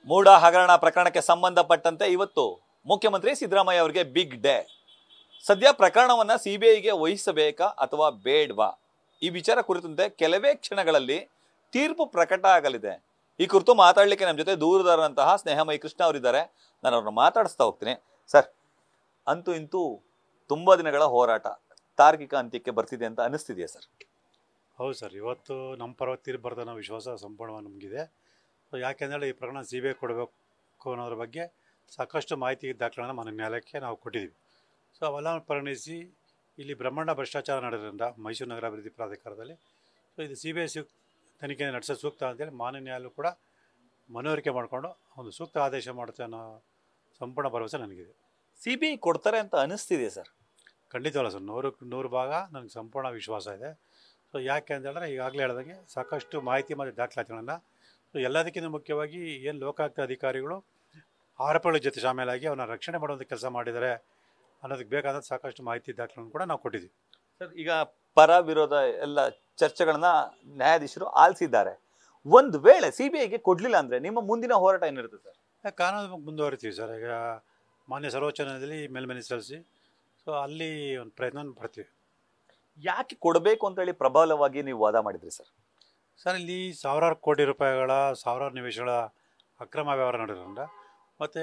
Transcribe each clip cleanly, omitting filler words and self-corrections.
ಮೂಡ ಹಗರಣ ಪ್ರಕರಣಕ್ಕೆ ಸಂಬಂಧಪಟ್ಟಂತೆ ಇವತ್ತು ಮುಖ್ಯಮಂತ್ರಿ ಸಿದ್ದರಾಮಯ್ಯ ಅವರಿಗೆ ಬಿಗ್ ಡೇ. ಸದ್ಯ ಪ್ರಕರಣವನ್ನ ಸಿಬಿಐಗೆ ವಹಿಸಬೇಕಾ ಅಥವಾ ಬೇಡ್ವಾ ಈ ವಿಚಾರ ಕುರಿತಂತೆ ಕೆಲವೇ ಕ್ಷಣಗಳಲ್ಲಿ ತೀರ್ಪು ಪ್ರಕಟ ಆಗಲಿದೆ. ಈ ಕುರಿತು ಮಾತಾಡಲಿಕ್ಕೆ ನಮ್ಮ ಜೊತೆ ದೂರದಾರರಂತಹ ಸ್ನೇಹಮಯಿ ಕೃಷ್ಣ ಅವರಿದ್ದಾರೆ. ನಾನು ಅವ್ರನ್ನ ಮಾತಾಡಿಸ್ತಾ ಹೋಗ್ತೀನಿ. ಸರ್, ಅಂತೂ ಇಂತೂ ತುಂಬಾ ದಿನಗಳ ಹೋರಾಟ ತಾರ್ಕಿಕ ಅಂತ್ಯಕ್ಕೆ ಬರ್ತಿದೆ ಅಂತ ಅನಿಸ್ತಿದೆಯಾ ಸರ್? ಹೌದು ಸರ್, ಇವತ್ತು ನಮ್ಮ ಪರವಾಗಿ ತೀರ್ಪು ಬರ್ತದೆ ಅನ್ನೋ ವಿಶ್ವಾಸ ಸಂಪೂರ್ಣವಾಗಿ ನಮಗಿದೆ. ಯಾಕೆಂದರೆ ಈ ಪ್ರಕರಣ ಸಿಬಿಐ ಕೊಡಬೇಕು ಅನ್ನೋದ್ರ ಬಗ್ಗೆ ಸಾಕಷ್ಟು ಮಾಹಿತಿ ದಾಖಲೆಗಳನ್ನು ಮಾನ್ಯ ನ್ಯಾಯಾಲಯಕ್ಕೆ ನಾವು ಕೊಟ್ಟಿದ್ದೀವಿ. ಸೊ ಅವೆಲ್ಲ ಪರಿಗಣಿಸಿ ಇಲ್ಲಿ ಬ್ರಹ್ಮಾಂಡ ಭ್ರಷ್ಟಾಚಾರ ನಡೆದ್ರಿಂದ ಮೈಸೂರು ನಗರಾಭಿವೃದ್ಧಿ ಪ್ರಾಧಿಕಾರದಲ್ಲಿ ಸೊ ಇದು ಸಿಬಿಐ ತನಿಖೆ ನಡೆಸೋದು ಸೂಕ್ತ ಅಂತೇಳಿ ಮಾನ್ಯ ನ್ಯಾಯಾಲಯ ಕೂಡ ಮನವರಿಕೆ ಮಾಡಿಕೊಂಡು ಒಂದು ಸೂಕ್ತ ಆದೇಶ ಮಾಡುತ್ತೆ ಅನ್ನೋ ಸಂಪೂರ್ಣ ಭರವಸೆ ನನಗಿದೆ. ಸಿಬಿಐ ಕೊಡ್ತಾರೆ ಅಂತ ಅನಿಸ್ತಿದೆ ಸರ್? ಖಂಡಿತವಲ್ಲ ಸರ್, 100% ಭಾಗ ನನಗೆ ಸಂಪೂರ್ಣ ವಿಶ್ವಾಸ ಇದೆ. ಸೊ ಯಾಕೆ ಅಂತೇಳಿದ್ರೆ ಈಗಾಗಲೇ ಹೇಳಿದಾಗೆ ಸಾಕಷ್ಟು ಮಾಹಿತಿ ಮತ್ತು ದಾಖಲಾತಿಗಳನ್ನು ಎಲ್ಲದಕ್ಕಿಂತ ಮುಖ್ಯವಾಗಿ ಏನು ಲೋಕಾಯುಕ್ತ ಅಧಿಕಾರಿಗಳು ಆರೋಪಗಳ ಜೊತೆ ಶಾಮೀಲಾಗಿ ಅವನ್ನ ರಕ್ಷಣೆ ಮಾಡುವಂಥ ಕೆಲಸ ಮಾಡಿದ್ದಾರೆ ಅನ್ನೋದಕ್ಕೆ ಬೇಕಾದ ಸಾಕಷ್ಟು ಮಾಹಿತಿ ದಾಖಲೆಗಳನ್ನು ಕೂಡ ನಾವು ಕೊಟ್ಟಿದ್ದೀವಿ. ಸರ್, ಈಗ ಪರ ವಿರೋಧ ಎಲ್ಲ ಚರ್ಚೆಗಳನ್ನ ನ್ಯಾಯಾಧೀಶರು ಆಲಿಸಿದ್ದಾರೆ. ಒಂದು ವೇಳೆ ಸಿಬಿಐಗೆ ಕೊಡ್ಲಿಲ್ಲ ಅಂದ್ರೆ ನಿಮ್ಮ ಮುಂದಿನ ಹೋರಾಟ ಏನಿರುತ್ತೆ ಸರ್? ಕಾನೂನು ಮುಂದುವರಿತೀವಿ ಸರ್. ಈಗ ಮಾನ್ಯ ಸರ್ವೋಚ್ಚ ನ್ಯಾಯಾಲಯದಲ್ಲಿ ಮೇಲ್ಮನವಿ ಸಲ್ಲಿಸಿ ಸೊ ಅಲ್ಲಿ ಒಂದು ಪ್ರಯತ್ನ ಪಡ್ತೀವಿ. ಯಾಕೆ ಕೊಡಬೇಕು ಅಂತೇಳಿ ಪ್ರಬಲವಾಗಿ ನೀವು ವಾದ ಮಾಡಿದ್ರಿ ಸರ್? ಸರ್, ಇಲ್ಲಿ ಸಾವಿರಾರು ಕೋಟಿ ರೂಪಾಯಿಗಳ ಸಾವಿರಾರು ನಿವೇಶಗಳ ಅಕ್ರಮ ವ್ಯವಹಾರ ನಡೆದ್ರಿಂದ ಮತ್ತು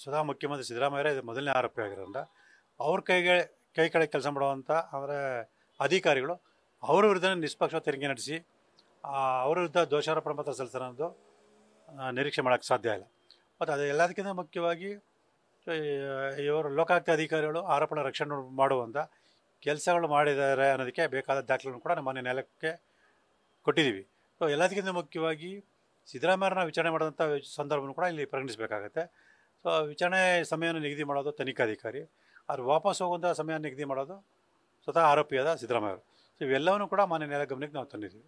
ಸ್ವತಃ ಮುಖ್ಯಮಂತ್ರಿ ಸಿದ್ದರಾಮಯ್ಯ ಇದು ಮೊದಲನೇ ಆರೋಪಿ ಆಗಿರೋದ್ರಿಂದ ಅವ್ರ ಕೈ ಕೆಳಗೆ ಕೆಲಸ ಮಾಡುವಂಥ ಅಂದರೆ ಅಧಿಕಾರಿಗಳು ಅವರ ವಿರುದ್ಧ ನಿಷ್ಪಕ್ಷ ತನಿಖೆ ನಡೆಸಿ ಅವರ ವಿರುದ್ಧ ದೋಷಾರೋಪಣಾ ಪತ್ರ ಸಲ್ಲಿಸ್ತಾರೆ ಅನ್ನೋದು ನಿರೀಕ್ಷೆ ಮಾಡೋಕ್ಕೆ ಸಾಧ್ಯ ಇಲ್ಲ. ಮತ್ತು ಅದು ಎಲ್ಲದಕ್ಕಿಂತ ಮುಖ್ಯವಾಗಿ ಇವರು ಲೋಕಾಯುಕ್ತ ಅಧಿಕಾರಿಗಳು ಆರೋಪಣ ರಕ್ಷಣೆ ಮಾಡುವಂಥ ಕೆಲಸಗಳು ಮಾಡಿದ್ದಾರೆ ಅನ್ನೋದಕ್ಕೆ ಬೇಕಾದ ದಾಖಲೆಗಳನ್ನು ಕೂಡ ನಮ್ಮ ಮಾನ್ಯ ನ್ಯಾಯಾಲಯಕ್ಕೆ ಕೊಟ್ಟಿದ್ದೀವಿ. ಸೊ ಎಲ್ಲದಕ್ಕಿಂತ ಮುಖ್ಯವಾಗಿ ಸಿದ್ದರಾಮಯ್ಯರನ್ನ ವಿಚಾರಣೆ ಮಾಡೋಂಥ ಸಂದರ್ಭವನ್ನು ಕೂಡ ಇಲ್ಲಿ ಪರಿಗಣಿಸಬೇಕಾಗತ್ತೆ. ಸೊ ವಿಚಾರಣೆ ಸಮಯವನ್ನು ನಿಗದಿ ಮಾಡೋದು ತನಿಖಾಧಿಕಾರಿ, ಅವ್ರು ವಾಪಸ್ ಹೋಗುವಂಥ ಸಮಯ ನಿಗದಿ ಮಾಡೋದು ಸ್ವತಃ ಆರೋಪಿಯಾದ ಸಿದ್ದರಾಮಯ್ಯವರು. ಸೊ ಇವೆಲ್ಲವನ್ನೂ ಕೂಡ ಮಾನ್ಯ ನ್ಯಾಯಾಲಯ ಗಮನಕ್ಕೆ ನಾವು ತಂದಿದ್ದೀವಿ.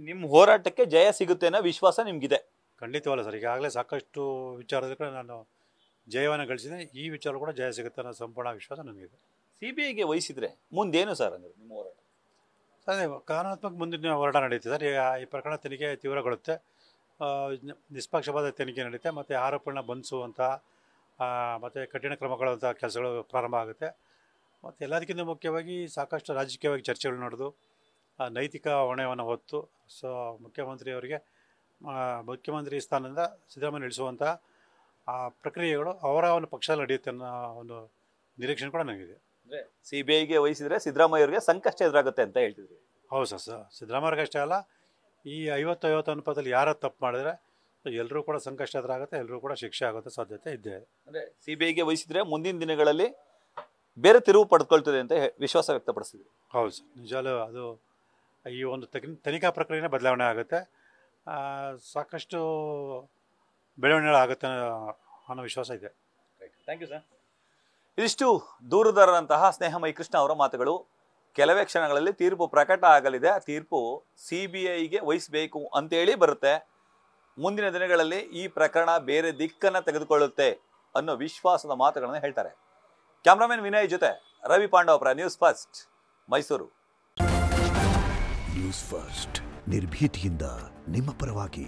ನಿಮ್ಮ ಹೋರಾಟಕ್ಕೆ ಜಯ ಸಿಗುತ್ತೆ ಅನ್ನೋ ವಿಶ್ವಾಸ ನಿಮಗಿದೆ? ಖಂಡಿತವಲ್ಲ ಸರ್, ಈಗಾಗಲೇ ಸಾಕಷ್ಟು ವಿಚಾರದಲ್ಲಿ ನಾನು ಜಯವನ್ನು ಗಳಿಸಿದೆ. ಈ ವಿಚಾರ ಕೂಡ ಜಯ ಸಿಗುತ್ತೆ ಅನ್ನೋ ಸಂಪೂರ್ಣ ವಿಶ್ವಾಸ ನನಗಿದೆ. ಸಿಬಿಐಗೆ ವಹಿಸಿದ್ರೆ ಮುಂದೇನು ಸರ್ ಅಂದರೆ ನಿಮ್ಮ ಹೋರಾಟ? ಅದೇ ಕಾನೂನಾತ್ಮಕ ಮುಂದಿನ ಹೋರಾಟ ನಡೀತದೆ ಸರ್. ಈ ಪ್ರಕರಣ ತನಿಖೆ ತೀವ್ರಗೊಳ್ಳುತ್ತೆ, ನಿಷ್ಪಕ್ಷಪಾತ ತನಿಖೆ ನಡೀತೆ ಮತ್ತು ಆರೋಪಗಳನ್ನ ಬಂಧಿಸುವಂಥ ಮತ್ತು ಕಠಿಣ ಕ್ರಮಗಳಂಥ ಕೆಲಸಗಳು ಪ್ರಾರಂಭ ಆಗುತ್ತೆ. ಮತ್ತು ಎಲ್ಲದಕ್ಕಿಂತ ಮುಖ್ಯವಾಗಿ ಸಾಕಷ್ಟು ರಾಜಕೀಯವಾಗಿ ಚರ್ಚೆಗಳು ನಡೆದು ನೈತಿಕ ಹೊಣೆಯನ್ನು ಹೊತ್ತು ಸೊ ಮುಖ್ಯಮಂತ್ರಿಯವರಿಗೆ ಮುಖ್ಯಮಂತ್ರಿ ಸ್ಥಾನದಿಂದ ಸಿದ್ದರಾಮಯ್ಯ ಇಳಿಸುವಂಥ ಪ್ರಕ್ರಿಯೆಗಳು ಅವರ ಒಂದು ಪಕ್ಷದಲ್ಲಿ ನಡೆಯುತ್ತೆ ಅನ್ನೋ ಒಂದು ನಿರೀಕ್ಷಣೆ ಕೂಡ ನನಗಿದೆ. ಸಿಬಿಐಗೆ ವಹಿಸಿದ್ರೆ ಸಿದ್ದರಾಮಯ್ಯ ಅವರಿಗೆ ಸಂಕಷ್ಟ ಎದುರಾಗುತ್ತೆ ಅಂತ ಹೇಳ್ತಿದ್ರಿ? ಹೌದು ಸರ್, ಸಿದ್ದರಾಮಯ್ಯರಿಗೆ ಅಷ್ಟೇ ಅಲ್ಲ, ಈ 50-50 ಅನುಪಾತದಲ್ಲಿ ಯಾರು ತಪ್ಪು ಮಾಡಿದ್ರೆ ಎಲ್ಲರೂ ಕೂಡ ಸಂಕಷ್ಟ ಎದುರಾಗುತ್ತೆ, ಎಲ್ಲರೂ ಕೂಡ ಶಿಕ್ಷೆ ಆಗುತ್ತೆ ಸಾಧ್ಯತೆ ಇದ್ದೇ ಇದೆ. ಅಂದರೆ ಸಿಬಿಐಗೆ ವಹಿಸಿದ್ರೆ ಮುಂದಿನ ದಿನಗಳಲ್ಲಿ ಬೇರೆ ತಿರುವು ಪಡೆದುಕೊಳ್ತದೆ ಅಂತ ವಿಶ್ವಾಸ ವ್ಯಕ್ತಪಡಿಸಿದ್ವಿ. ಹೌದು ಸರ್, ನಿಜಾಲು ಅದು ಈ ಒಂದು ತನಿಖಾ ಪ್ರಕ್ರಿಯೆನೇ ಬದಲಾವಣೆ ಆಗುತ್ತೆ, ಸಾಕಷ್ಟು ಬೆಳವಣಿಗೆ ಅನ್ನೋ ವಿಶ್ವಾಸ ಇದೆ. Thank you sir. ಇದಿಷ್ಟು ದೂರದಾರರಂತಹ ಸ್ನೇಹಮಯಿ ಕೃಷ್ಣ ಅವರ ಮಾತುಗಳು. ಕೆಲವೇ ಕ್ಷಣಗಳಲ್ಲಿ ತೀರ್ಪು ಪ್ರಕಟ ಆಗಲಿದೆ. ಆ ತೀರ್ಪು ಸಿಬಿಐಗೆ ವಹಿಸಬೇಕು ಅಂತೇಳಿ ಬರುತ್ತೆ. ಮುಂದಿನ ದಿನಗಳಲ್ಲಿ ಈ ಪ್ರಕರಣ ಬೇರೆ ದಿಕ್ಕನ್ನು ತೆಗೆದುಕೊಳ್ಳುತ್ತೆ ಅನ್ನೋ ವಿಶ್ವಾಸದ ಮಾತುಗಳನ್ನು ಹೇಳ್ತಾರೆ. ಕ್ಯಾಮ್ರಾಮನ್ ವಿನಯ್ ಜೊತೆ Ravi Pandavapura, news first, Mysuru. News first, ನಿರ್ಭೀತಿಯಿಂದ ನಿಮ್ಮ ಪರವಾಗಿ.